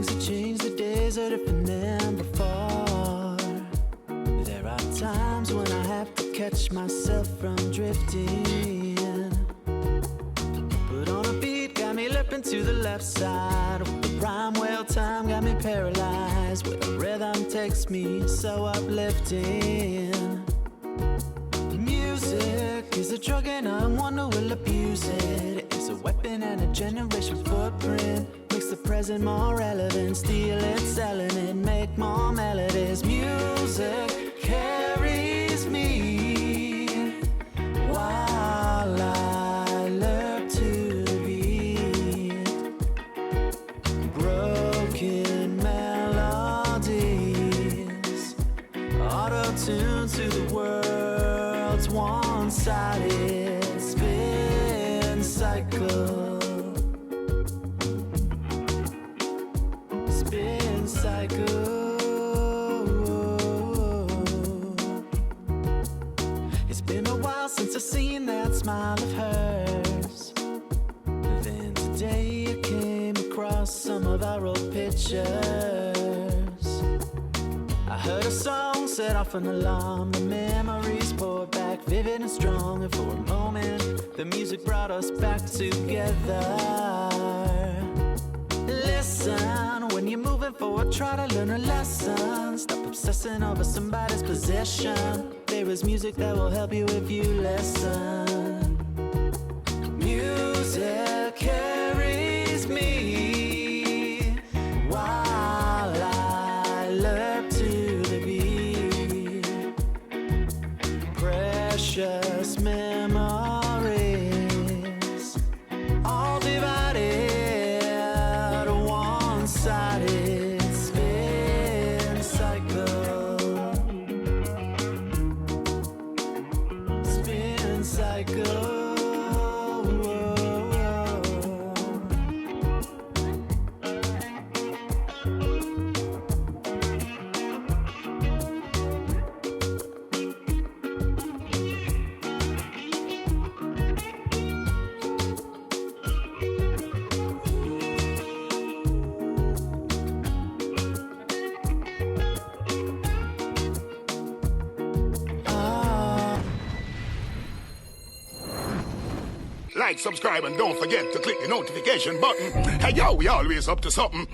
Things have changed, the days are different than before. There are times when I have to catch myself from drifting. Put on a beat, got me lipping to the left side. With the rhyme, well, time got me paralyzed. Where the rhythm takes me so uplifting. Music is a drug and I'm one who will abuse it. It's a weapon and a generation footprint. Makes the present more relevant. Steal it, selling it, make more melodies. Music carries me while I lurk to the beat. Broken melodies, auto-tune to the world's one-sided spin cycle. Spin cycle. It's been a while since I've seen that smile of hers. Then today I came across some of our old pictures. I heard a song set off an alarm. The memories poured back vivid and strong. And for a moment the music brought us back together. Listen, when you're moving forward, try to learn a lesson. Stop obsessing over somebody's possession. There is music that will help you if you listen. Music carries me while I lurk to the beat. Precious memories, all divided, one-sided spin cycle. Spin cycle. Like, subscribe, and don't forget to click the notification button. Hey, yo, we always up to something.